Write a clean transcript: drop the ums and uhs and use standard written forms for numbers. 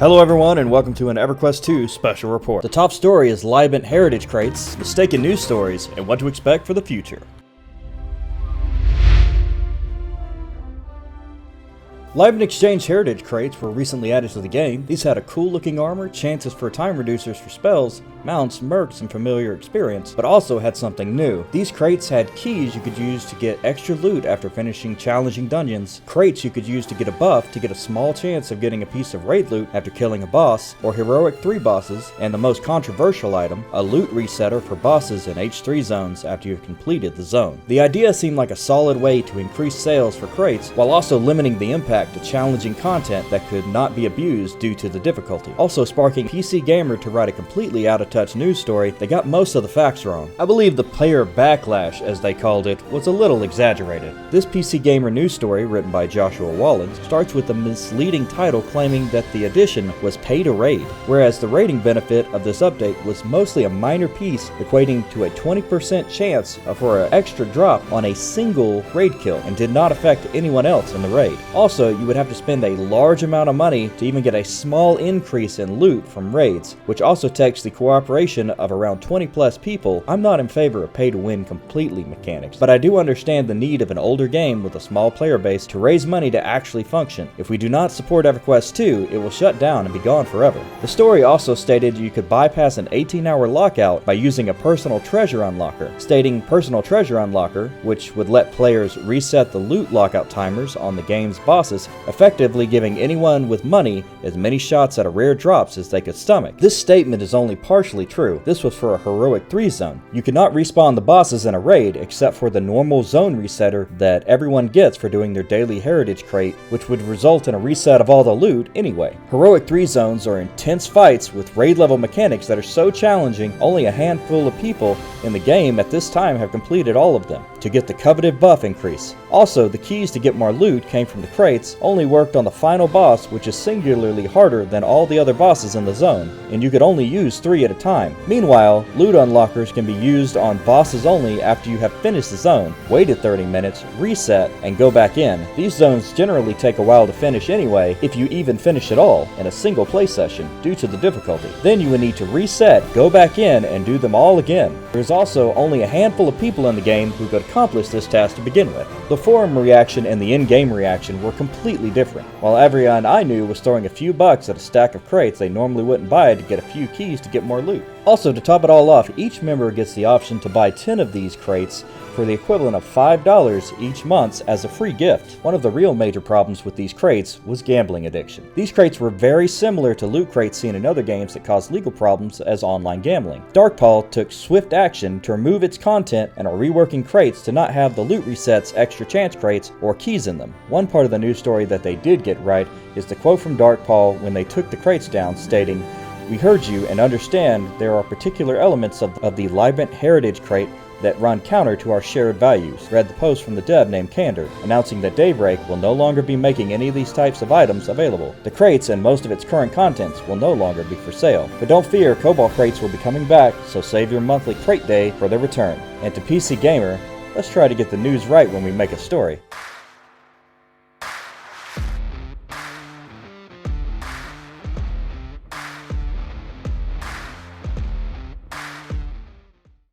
Hello everyone and welcome to an EverQuest 2 special report. The top story is Libant heritage crates, mistaken news stories, and what to expect for the future. Libant Exchange heritage crates were recently added to the game. These had a cool looking armor, chances for time reducers for spells, mounts, mercs, and familiar experience, but also had something new. These crates had keys you could use to get extra loot after finishing challenging dungeons, crates you could use to get a buff to get a small chance of getting a piece of raid loot after killing a boss, or heroic 3 bosses, and the most controversial item, a loot resetter for bosses in H3 zones after you've completed the zone. The idea seemed like a solid way to increase sales for crates while also limiting the impact to challenging content that could not be abused due to the difficulty, also sparking PC Gamer to write a completely out-of-touch news story that got most of the facts wrong. I believe the player backlash, as they called it, was a little exaggerated. This PC Gamer news story, written by Joshua Wallen, starts with a misleading title claiming that the addition was pay to raid, whereas the raiding benefit of this update was mostly a minor piece equating to a 20% chance for an extra drop on a single raid kill and did not affect anyone else in the raid. Also, you would have to spend a large amount of money to even get a small increase in loot from raids, which also takes the cooperation of around 20 plus people. I'm not in favor of pay to win completely mechanics, but I do understand the need of an older game with a small player base to raise money to actually function. If we do not support EverQuest 2, it will shut down and be gone forever. The story also stated you could bypass an 18-hour lockout by using a personal treasure unlocker, stating personal treasure unlocker, which would let players reset the loot lockout timers on the game's bosses, effectively giving anyone with money as many shots at a rare drops as they could stomach. This statement is only partially true. This was for a heroic 3 zone. You could not respawn the bosses in a raid except for the normal zone resetter that everyone gets for doing their daily heritage crate, which would result in a reset of all the loot anyway. Heroic 3 zones are intense fights with raid level mechanics that are so challenging, only a handful of people in the game at this time have completed all of them to get the coveted buff increase. Also, the keys to get more loot came from the crates, only worked on the final boss, which is singularly harder than all the other bosses in the zone, and you could only use 3 at a time. Meanwhile, loot unlockers can be used on bosses only after you have finished the zone, waited 30 minutes, reset, and go back in. These zones generally take a while to finish anyway, if you even finish at all, in a single play session, due to the difficulty. Then you would need to reset, go back in, and do them all again. There's also only a handful of people in the game who could accomplish this task to begin with. The forum reaction and the in-game reaction were completely different. While everyone I knew was throwing a few bucks at a stack of crates they normally wouldn't buy to get a few keys to get more loot. Also, to top it all off, each member gets the option to buy 10 of these crates for the equivalent of $5 each month as a free gift. One of the real major problems with these crates was gambling addiction. These crates were very similar to loot crates seen in other games that caused legal problems as online gambling. Darkpaw took swift action to remove its content and are reworking crates to not have the loot resets, extra chance crates, or keys in them. One part of the news story that they did get right is the quote from Darkpaw when they took the crates down, stating, "We heard you and understand there are particular elements of the Libant heritage crate that run counter to our shared values," read the post from the dev named Candor, announcing that Daybreak will no longer be making any of these types of items available. The crates and most of its current contents will no longer be for sale. But don't fear, Cobalt crates will be coming back, so save your monthly crate day for their return. And to PC Gamer, let's try to get the news right when we make a story.